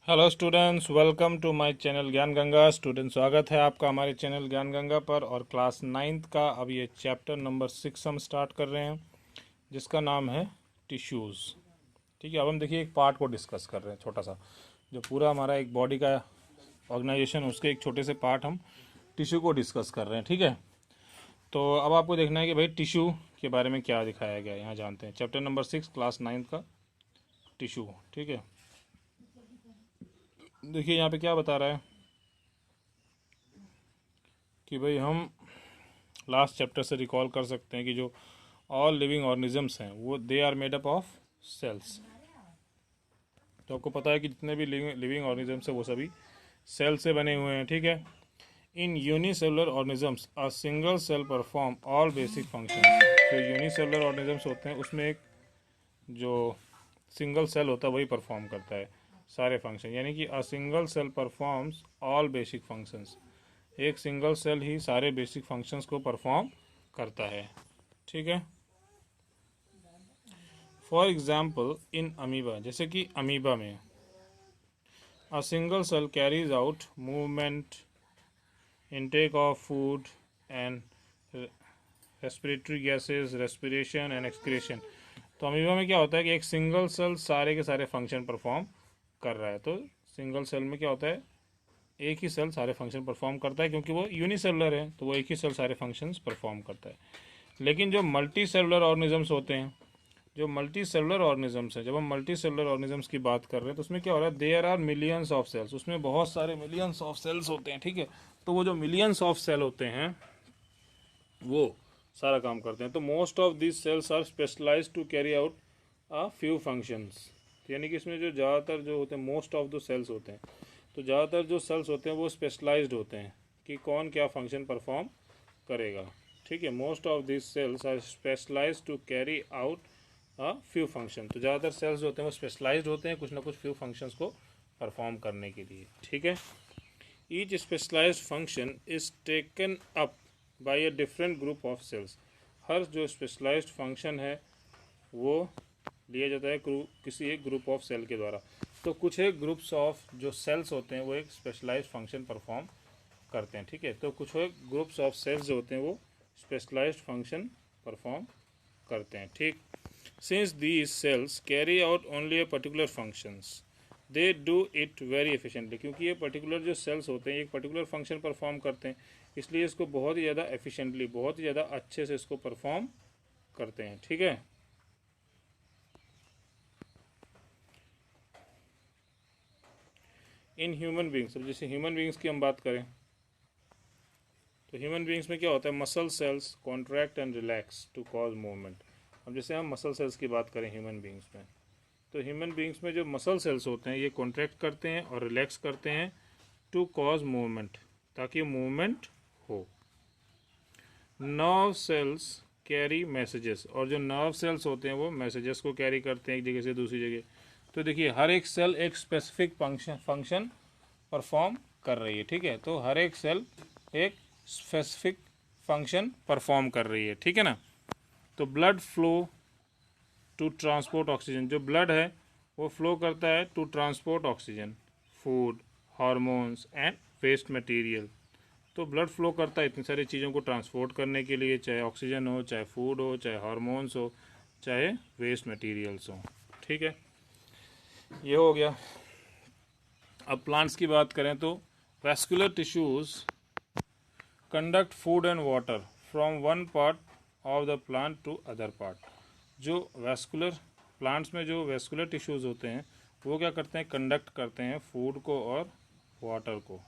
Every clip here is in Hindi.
Hello students, welcome to my channel Gyan Ganga. Student, स्वागत है आपका हमारे चैनल ज्ञान गंगा पर। और क्लास 9th का अब ये चैप्टर नंबर 6 हम स्टार्ट कर रहे हैं, जिसका नाम है टिश्यूज़। ठीक है, अब हम देखिए एक पार्ट को डिस्कस कर रहे हैं, छोटा सा जो पूरा हमारा एक बॉडी का ऑर्गेनाइजेशन, उसके एक छोटे से पार्ट हम टिश्यू को डिस्कस कर रहे हैं। ठीक है, तो अब आपको देखना है कि भाई टिश्यू के बारे में क्या दिखाया गया है। यहाँ जानते हैं चैप्टर नंबर 6 क्लास 9th का टिश्यू। ठीक है, देखिए यहाँ पे क्या बता रहा है कि भाई हम लास्ट चैप्टर से रिकॉल कर सकते हैं कि जो ऑल लिविंग ऑर्गेनिजम्स हैं वो they are made up of cells. तो आपको पता है कि जितने भी लिविंग ऑर्गेनिजम्स हैं वो सभी सेल से बने हुए हैं। ठीक है, इन unicellular organisms a single cell perform all basic function. जो यूनिसेलुलर ऑर्गेनिजम्स होते हैं उसमें एक जो सिंगल सेल होता है वही परफॉर्म करता है सारे फंक्शन, यानी कि a single cell performs all basic functions. एक सिंगल सेल ही सारे बेसिक फंक्शंस को परफॉर्म करता है। ठीक है, फॉर एग्जाम्पल इन अमीबा, जैसे कि अमीबा में a single cell carries out movement, intake of food and respiratory gases, respiration and excretion. तो अमीबा में क्या होता है कि एक सिंगल सेल सारे के सारे फंक्शन परफॉर्म कर रहा है। तो सिंगल सेल में क्या होता है, एक ही सेल सारे फंक्शन परफॉर्म करता है, क्योंकि वो यूनिसेलुलर है तो वो एक ही सेल सारे फंक्शंस परफॉर्म करता है। लेकिन जो मल्टी सेलुलर ऑर्गेनिजम्स होते हैं, जो मल्टी सेलुलर ऑर्गेनिजम्स हैं, जब हम मल्टी सेलुलर ऑर्गेनिजम्स की बात कर रहे हैं तो उसमें क्या हो रहा है, there are millions of cells. उसमें बहुत सारे मिलियंस ऑफ सेल्स होते हैं। ठीक है, तो वो जो मिलियंस ऑफ सेल होते हैं वो सारा काम करते हैं। तो most of this cells are specialised to carry out a few functions. यानी कि इसमें जो ज़्यादातर जो होते हैं, मोस्ट ऑफ द सेल्स होते हैं, तो ज़्यादातर जो सेल्स होते हैं वो स्पेशलाइज्ड होते हैं कि कौन क्या फंक्शन परफॉर्म करेगा। ठीक है, most of this cells are specialised to carry out a few function. तो ज़्यादातर सेल्स होते हैं वो स्पेशलाइज्ड होते हैं कुछ ना कुछ फ्यू फंक्शंस को परफॉर्म करने के लिए। ठीक है, each specialised function is taken up by a different group of cells. हर जो स्पेशलाइज्ड फंक्शन है वो लिया जाता है किसी एक ग्रुप ऑफ सेल के द्वारा। तो कुछ एक ग्रुप्स ऑफ जो सेल्स होते हैं वो एक स्पेशलाइज्ड फंक्शन परफॉर्म करते हैं। ठीक है, तो कुछ एक ग्रुप्स ऑफ सेल्स जो होते हैं वो स्पेशलाइज्ड फंक्शन परफॉर्म करते हैं। ठीक, since these cells carry out only a particular functions they do it very efficiently. क्योंकि ये पर्टिकुलर जो सेल्स होते हैं एक पर्टिकुलर फंक्शन परफॉर्म करते हैं, इसलिए इसको बहुत ही ज़्यादा एफिशिएंटली, बहुत ही ज़्यादा अच्छे से इसको परफॉर्म करते हैं। ठीक है, इन ह्यूमन बींग्स, अब जैसे ह्यूमन बींग्स की हम बात करें तो ह्यूमन बींग्स में क्या होता है, muscle cells contract and relax to cause movement. अब जैसे हम मसल सेल्स की बात करें ह्यूमन बींग्स में, तो ह्यूमन बींग्स में जो मसल सेल्स होते हैं ये कॉन्ट्रैक्ट करते हैं और रिलैक्स करते हैं टू कॉज मूवमेंट, ताकि मूवमेंट हो। नर्व सेल्स कैरी मैसेजेस, और जो नर्व सेल्स होते हैं वो मैसेजेस को कैरी करते हैं एक जगह से दूसरी जगह। तो देखिए हर एक सेल एक स्पेसिफिक फंक्शन परफॉर्म कर रही है। ठीक है, तो हर एक सेल एक स्पेसिफिक फंक्शन परफॉर्म कर रही है। ठीक है ना, तो blood flow to transport oxygen, जो ब्लड है वो फ्लो करता है to transport oxygen, food, hormones and waste material. तो ब्लड फ्लो करता है इतनी सारी चीज़ों को ट्रांसपोर्ट करने के लिए, चाहे ऑक्सीजन हो, चाहे फूड हो, चाहे हार्मोन्स हो, चाहे वेस्ट मटेरियल्स हो। ठीक है, ये हो गया। अब प्लांट्स की बात करें तो vascular tissues conduct food and water from one part of the plant to other part. जो वैस्कुलर प्लांट्स में जो वैस्कुलर टिश्यूज होते हैं वो क्या करते हैं, कंडक्ट करते हैं फूड को और वाटर को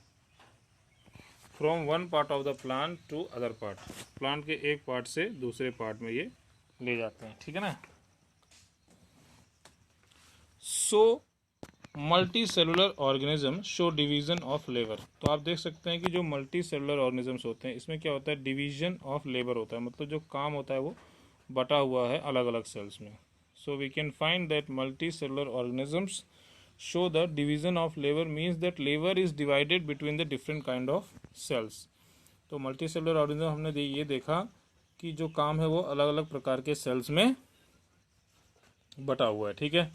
from one part of the plant to other part. Plant के एक पार्ट से दूसरे पार्ट में ये ले जाते हैं। ठीक है ना, so multi cellular organism show division of labour. तो आप देख सकते हैं कि जो मल्टी सेलुलर ऑर्गेनिजम्स होते हैं इसमें क्या होता है, डिवीजन ऑफ लेबर होता है, मतलब जो काम होता है वो बटा हुआ है अलग अलग सेल्स में। So we can find that multicellular organisms show the division of labour means that labour is divided between the different kind of cells. तो मल्टी सेलुलर ऑर्गेनिज्म हमने ये देखा कि जो काम है वो अलग अलग प्रकार के सेल्स में बटा हुआ है। ठीक है,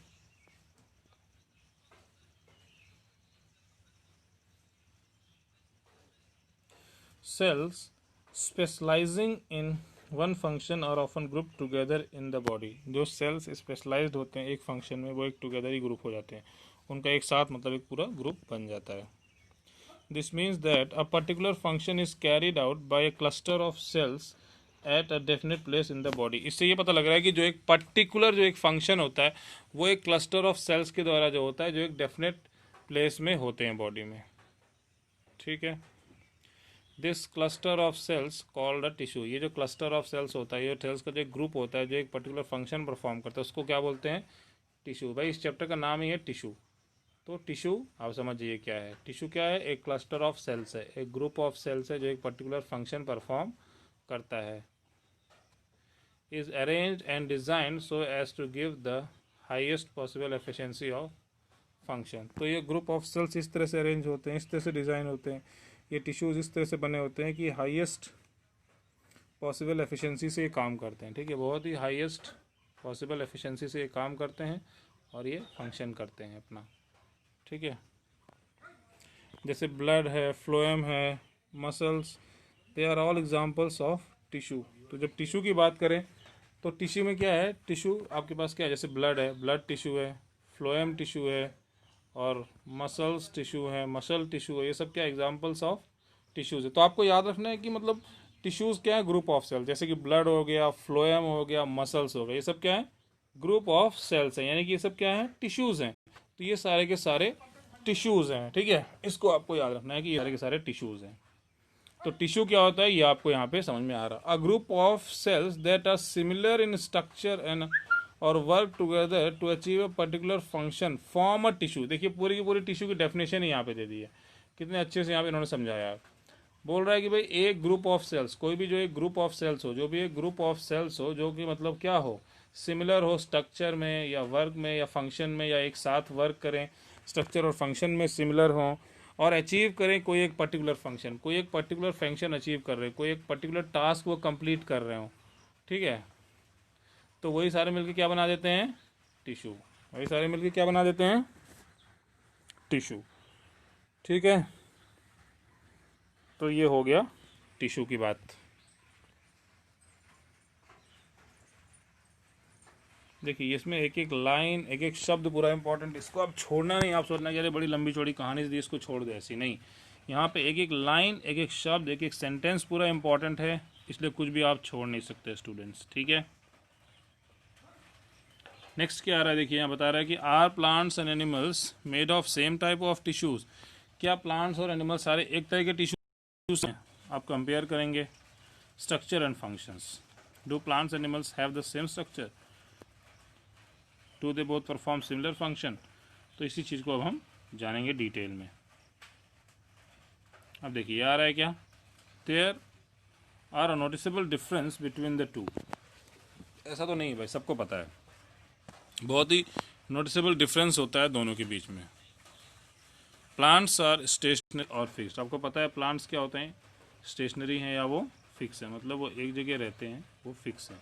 cells specializing in one function are often grouped together in the body. जो cells specialized होते हैं एक function में वो एक together ही group हो जाते हैं, उनका एक साथ मतलब एक पूरा group बन जाता है. This means that a particular function is carried out by a cluster of cells at a definite place in the body. इससे ये पता लग रहा है कि जो एक particular जो एक function होता है वो एक cluster of cells के द्वारा जो होता है जो एक definite place में होते हैं body में. ठीक है. This cluster of cells called a tissue. ये जो क्लस्टर ऑफ सेल्स होता है, ये सेल्स का जो एक ग्रुप होता है जो एक पर्टिकुलर फंक्शन परफॉर्म करता है, उसको क्या बोलते हैं? टिश्यू. भाई इस चैप्टर का नाम ही है टिश्यू. तो टिश्यू आप समझिए क्या है. टिश्यू क्या है? एक क्लस्टर ऑफ सेल्स है, एक ग्रुप ऑफ सेल्स है जो एक पर्टिकुलर फंक्शन परफॉर्म करता है. Is arranged and designed so as to give the highest possible efficiency of function. तो ये ग्रुप ऑफ सेल्स इस तरह से अरेंज होते हैं, इस तरह से डिज़ाइन होते हैं, ये टिश्यूज़ इस तरह से बने होते हैं कि हाईएस्ट पॉसिबल एफिशिएंसी से ये काम करते हैं. ठीक है, बहुत ही हाईएस्ट पॉसिबल एफिशिएंसी से ये काम करते हैं और ये फंक्शन करते हैं अपना. ठीक है, जैसे ब्लड है, फ्लोएम है, muscles, they are all examples of tissue. तो जब टिश्यू की बात करें तो टिश्यू में क्या है? टिश्यू आपके पास क्या है? जैसे ब्लड है, ब्लड टिश्यू है, फ्लोएम टिश्यू है, और मसल्स टिश्यू है, मसल टिश्यू है. ये सब क्या एग्जांपल्स ऑफ टिश्यूज़ है. तो आपको याद रखना है कि मतलब टिश्यूज़ क्या है? Group of cells. जैसे कि ब्लड हो गया, फ्लोएम हो गया, मसल्स हो गया, ये सब क्या है? ग्रुप ऑफ सेल्स है, यानी कि ये सब क्या है? टिश्यूज़ हैं. तो ये सारे के सारे टिश्यूज़ हैं. ठीक है, इसको आपको याद रखना है कि ये सारे के सारे टिश्यूज़ हैं. तो टिश्यू क्या होता है ये आपको यहाँ पे समझ में आ रहा. A group of cells that are similar in structure and और work together to achieve a particular function form a tissue. देखिए पूरी की पूरी टिश्यू की डेफिनेशन ही यहाँ पे दे दी है, कितने अच्छे से यहाँ पे इन्होंने समझाया है. बोल रहा है कि भाई एक ग्रुप ऑफ सेल्स, कोई भी जो एक ग्रुप ऑफ सेल्स हो, जो भी एक ग्रुप ऑफ सेल्स हो जो कि मतलब क्या हो? सिमिलर हो स्ट्रक्चर में या वर्क में या फंक्शन में, या एक साथ वर्क करें, स्ट्रक्चर और फंक्शन में सिमिलर हो, और अचीव करें कोई एक पर्टिकुलर फंक्शन, कोई एक पर्टिकुलर फंक्शन अचीव कर रहे हैं, कोई एक पर्टिकुलर टास्क वो कंप्लीट कर रहे हो. ठीक है, तो वही सारे मिलके क्या बना देते हैं? टिश्यू. वही सारे मिलके क्या बना देते हैं? टिश्यू. ठीक है, तो ये हो गया टिश्यू की बात. देखिए इसमें एक एक लाइन, एक एक शब्द पूरा इंपॉर्टेंट. इसको आप छोड़ना नहीं. आप सोचना कि अरे बड़ी लंबी चौड़ी कहानी दी, इसको छोड़ दे, ऐसी नहीं. यहाँ पे एक एक लाइन, एक एक शब्द, एक एक सेंटेंस पूरा इंपॉर्टेंट है, इसलिए कुछ भी आप छोड़ नहीं सकते स्टूडेंट्स. ठीक है, नेक्स्ट क्या आ रहा है? देखिए यहाँ बता रहा है कि are plants and animals made of same type of tissues. क्या प्लांट्स और एनिमल्स सारे एक तरह के टिश्यूज हैं? आप कंपेयर करेंगे structure and functions. Do plants animals have the same structure? Do they both perform similar function? तो इसी चीज़ को अब हम जानेंगे डिटेल में. अब देखिए आ रहा है क्या? There are a noticeable difference between the two. ऐसा तो नहीं भाई, सबको पता है, बहुत ही नोटिसेबल डिफरेंस होता है दोनों के बीच में. प्लांट्स आर स्टेशनरी और फिक्स्ड. आपको पता है प्लांट्स क्या होते हैं? स्टेशनरी हैं या वो फिक्स है, मतलब वो एक जगह रहते हैं, वो फिक्स है.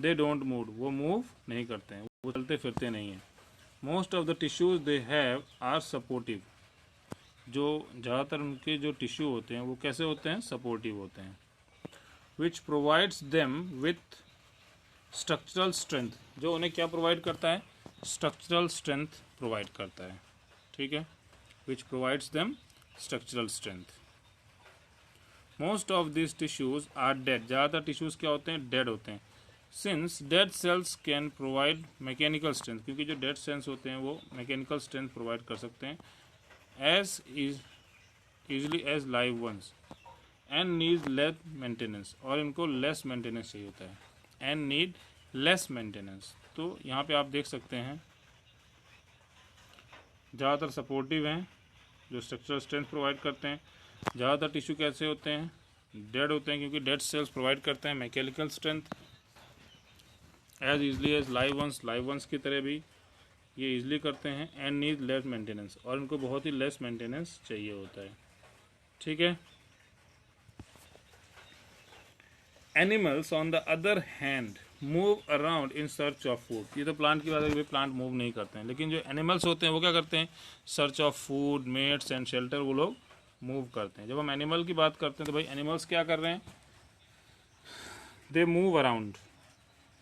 दे डोंट मूव, वो मूव नहीं करते हैं, वो चलते फिरते नहीं हैं. Most of the tissues they have are supportive. जो ज़्यादातर उनके जो टिश्यू होते हैं वो कैसे होते हैं? सपोर्टिव होते हैं. विच provides them with structural strength. जो उन्हें क्या प्रोवाइड करता है? स्ट्रक्चरल स्ट्रेंथ प्रोवाइड करता है. ठीक है, which provides them structural strength. Most of this tissues are dead. ज़्यादातर टिश्यूज क्या होते हैं? डेड होते हैं. Since dead cells can provide mechanical strength, क्योंकि जो डेड सेल्स होते हैं वो मैकेनिकल स्ट्रेंथ प्रोवाइड कर सकते हैं as easily as live ones, and need less maintenance. और इनको लेस मेंटेनेंस चाहिए होता है, एंड नीड लेस मेंटेनेंस. तो यहाँ पे आप देख सकते हैं ज़्यादातर सपोर्टिव हैं जो स्ट्रक्चरल स्ट्रेंथ प्रोवाइड करते हैं. ज़्यादातर टिश्यू कैसे होते हैं? डेड होते हैं, क्योंकि डेड सेल्स प्रोवाइड करते हैं mechanical strength. As easily as live ones की तरह भी ये इजली करते हैं. एंड नीड लेस मेंटेनेंस, और इनको बहुत ही लेस मेंटेनेंस चाहिए होता है. ठीक है. Animals on the other hand move around in search of food. ये तो प्लांट की बात है, प्लांट मूव नहीं करते हैं, लेकिन जो एनिमल्स होते हैं वो क्या करते हैं? Search of food, mates and shelter वो लोग मूव करते हैं। जब हम एनिमल की बात करते हैं तो भाई एनिमल्स क्या कर रहे हैं, they move around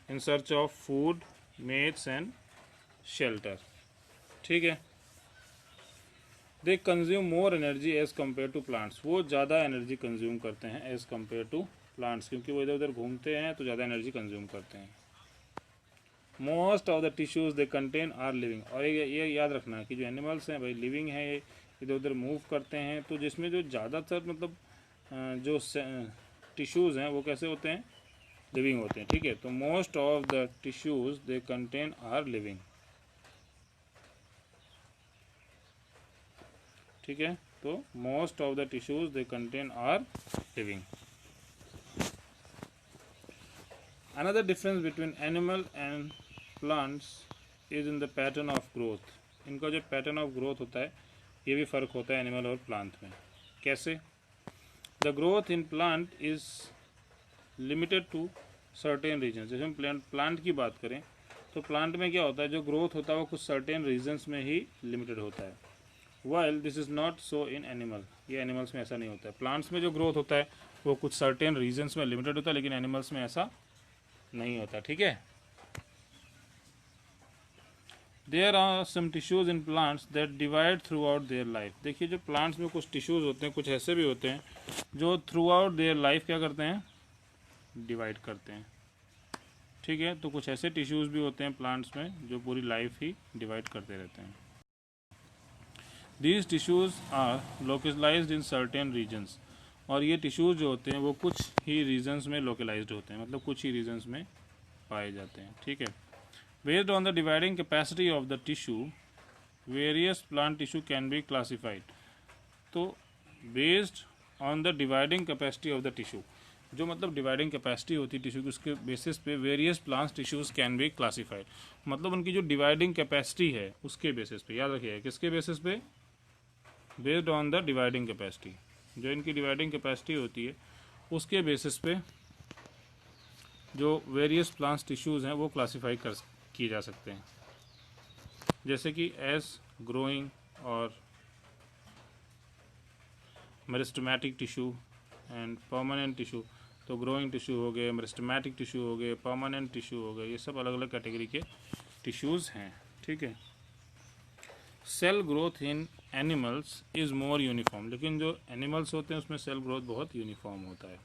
in search of food, mates and shelter, ठीक है। They consume more energy as compared to plants, वो ज़्यादा एनर्जी कंज्यूम करते हैं एज कम्पेयर टू प्लांट्स, क्योंकि वो इधर उधर घूमते हैं तो ज़्यादा एनर्जी कंज्यूम करते हैं। Most of the tissues they contain are living, और ये याद रखना कि जो एनिमल्स हैं भाई लिविंग है, ये इधर उधर मूव करते हैं, तो जिसमें जो ज़्यादातर मतलब जो टिश्यूज़ हैं वो कैसे होते हैं, लिविंग होते हैं, ठीक है। तो most of the tissues they contain are living, ठीक है। तो most of the tissues they contain are living. Another difference between animal and plants is in the pattern of growth, इनका जो पैटर्न ऑफ ग्रोथ होता है ये भी फ़र्क होता है एनिमल और प्लांट में। कैसे? The growth in plant is limited to certain region. जैसे हम प्लांट की बात करें तो प्लांट में क्या होता है, जो ग्रोथ होता है वो कुछ सर्टेन रीजन्स में ही लिमिटेड होता है, while this is not so in animal, ये एनिमल्स में ऐसा नहीं होता है। प्लांट्स में जो ग्रोथ होता है वो कुछ सर्टेन रीजन्स में लिमिटेड होता है, लेकिन एनिमल्स में ऐसा नहीं होता, ठीक है। There are some tissues in plants that divide throughout their life. देखिए जो प्लांट्स में कुछ टिश्यूज होते हैं, कुछ ऐसे भी होते हैं जो थ्रू आउट देयर लाइफ क्या करते हैं, डिवाइड करते हैं, ठीक है। तो कुछ ऐसे टिश्यूज भी होते हैं प्लांट्स में जो पूरी लाइफ ही डिवाइड करते रहते हैं। These tissues are localised in certain regions, और ये टिश्यूज जो होते हैं वो कुछ ही रीजन्स में लोकलाइज्ड होते हैं, मतलब कुछ ही रीजन्स में पाए जाते हैं, ठीक है। Based on the dividing capacity of the tissue various plant tissue can be classified. तो based on the dividing capacity of the tissue, जो मतलब डिवाइडिंग कैपेसिटी होती है टिश्यू की, उसके बेसिस पे various plants tissues can be classified, मतलब उनकी जो डिवाइडिंग कैपेसिटी है उसके बेसिस पे, याद रखिएगा किसके बेसिस पे, based on the dividing capacity, जो इनकी डिवाइडिंग कैपेसिटी होती है उसके बेसिस पे जो वेरियस प्लांट्स टिश्यूज हैं वो क्लासीफाई किए जा सकते हैं। जैसे कि एज ग्रोइंग और meristematic tissue and permanent tissue. तो ग्रोइंग टिश्यू हो गए, मेरिस्टेमेटिक टिश्यू हो गए, परमानेंट टिश्यू हो गए, ये सब अलग अलग कैटेगरी के टिश्यूज़ हैं, ठीक है। Cell growth in animals is more uniform, लेकिन जो एनिमल्स होते हैं उसमें सेल ग्रोथ बहुत यूनिफॉर्म होता है।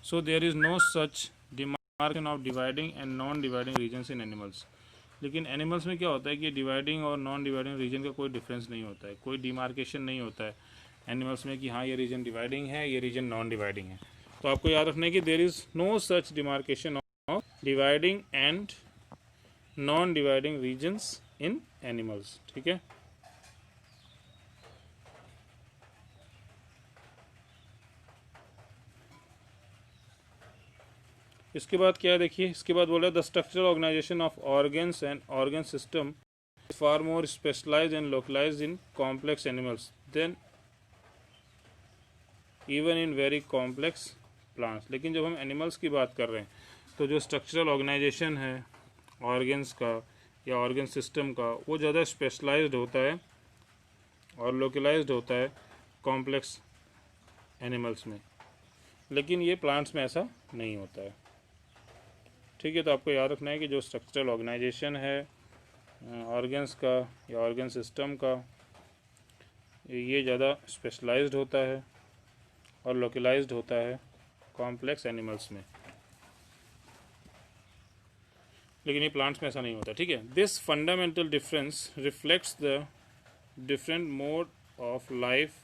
So there is no such demarcation of dividing and non dividing regions in animals. लेकिन एनिमल्स में क्या होता है कि डिवाइडिंग और नॉन डिवाइडिंग रीजन का कोई डिफरेंस नहीं होता है, कोई डिमार्केशन नहीं होता है एनिमल्स में कि हाँ ये रीजन डिवाइडिंग है, ये रीजन नॉन डिवाइडिंग है। तो आपको याद रखना है कि there is no such demarcation of dividing and non dividing regions in animals, ठीक है। इसके बाद क्या है देखिए, इसके बाद बोला the structural organisation of organs and organ system far more specialized and localized in complex animals than even in very complex plants। लेकिन जब हम एनिमल्स की बात कर रहे हैं तो जो स्ट्रक्चरल ऑर्गेनाइजेशन है ऑर्गन्स का या ऑर्गन सिस्टम का वो ज़्यादा स्पेशलाइज्ड होता है और लोकलाइज्ड होता है कॉम्प्लेक्स एनिमल्स में, लेकिन ये प्लांट्स में ऐसा नहीं होता है, ठीक है। तो आपको याद रखना है कि जो स्ट्रक्चरल ऑर्गेनाइजेशन है ऑर्गन्स का या ऑर्गन सिस्टम का, ये ज़्यादा स्पेशलाइज्ड होता है और लोकलाइज्ड होता है कॉम्प्लेक्स एनिमल्स में, लेकिन ये प्लांट्स में ऐसा नहीं होता, ठीक है। This fundamental difference reflects the different mode of life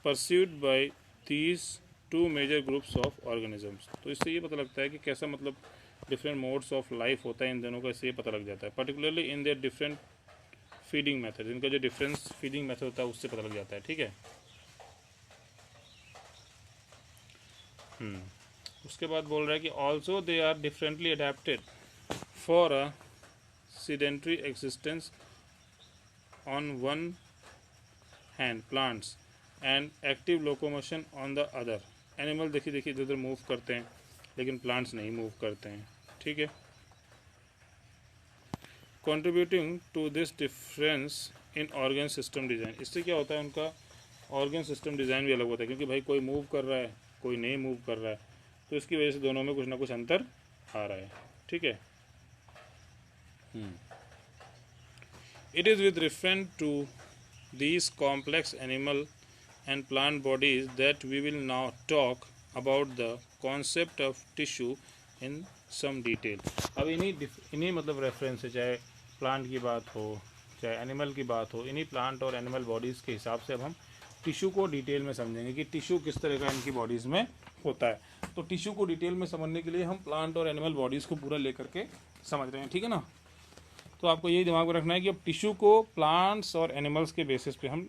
pursued by these two major groups of organisms. तो इससे ये पता लगता है कि कैसा मतलब डिफरेंट मोड्स ऑफ लाइफ होता है इन दोनों का, इससे ये पता लग जाता है। Particularly in their different feeding method, इनका जो डिफरेंस फीडिंग मेथड होता है उससे पता लग जाता है, ठीक है। उसके बाद बोल रहा है कि also they are differently adapted for a sedentary existence on one hand plants and active locomotion on the other. Animal देखिए इधर उधर मूव करते हैं लेकिन प्लांट्स नहीं मूव करते हैं, ठीक है। Contributing to this difference in organ system design, इससे क्या होता है उनका ऑर्गन सिस्टम डिज़ाइन भी अलग होता है, क्योंकि भाई कोई मूव कर रहा है, कोई नहीं मूव कर रहा है, तो इसकी वजह से दोनों में कुछ ना कुछ अंतर आ रहा है। ठीक है। It is with reference to these complex animal and plant bodies that we will now talk about the concept of tissue in some detail. अब इन्हीं मतलब रेफरेंस से, चाहे प्लांट की बात हो चाहे एनिमल की बात हो, इन्हीं प्लांट और एनिमल बॉडीज़ के हिसाब से अब हम टिश्यू को डिटेल में समझेंगे कि टिश्यू किस तरह का इनकी बॉडीज़ में होता है। तो टिश्यू को डिटेल में समझने के लिए हम प्लांट और एनिमल बॉडीज़ को पूरा लेकर के समझ रहे हैं। ठीक है ना। तो आपको यही दिमाग में रखना है कि अब टिश्यू को प्लांट्स और एनिमल्स के बेसिस पे हम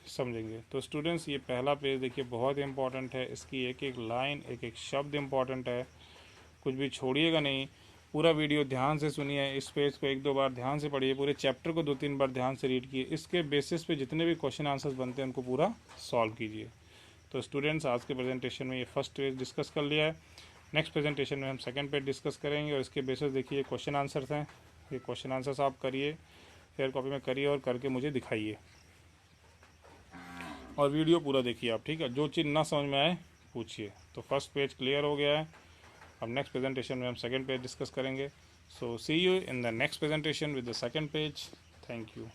समझेंगे। तो स्टूडेंट्स, ये पहला पेज देखिए, बहुत इंपॉर्टेंट है। इसकी एक एक लाइन, एक एक शब्द इंपॉर्टेंट है, कुछ भी छोड़िएगा नहीं। पूरा वीडियो ध्यान से सुनिए, इस पेज को 1-2 बार ध्यान से पढ़िए, पूरे चैप्टर को 2-3 बार ध्यान से रीड कीजिए। इसके बेसिस पे जितने भी क्वेश्चन आंसर्स बनते हैं उनको पूरा सॉल्व कीजिए। तो स्टूडेंट्स, आज के प्रेजेंटेशन में ये फर्स्ट पेज डिस्कस कर लिया है। नेक्स्ट प्रेजेंटेशन में हम सेकेंड पेज डिस्कस करेंगे और इसके बेसिस देखिए क्वेश्चन आंसर्स हैं। ये क्वेश्चन आंसर्स आप करिए, फेयर कॉपी में करिए और करके मुझे दिखाइए, और वीडियो पूरा देखिए आप। ठीक है। जो चीज़ ना समझ में आए पूछिए। तो फर्स्ट पेज क्लियर हो गया है। अब नेक्स्ट प्रेजेंटेशन में हम सेकंड पेज डिस्कस करेंगे। So see you in the next presentation with the second page. Thank you.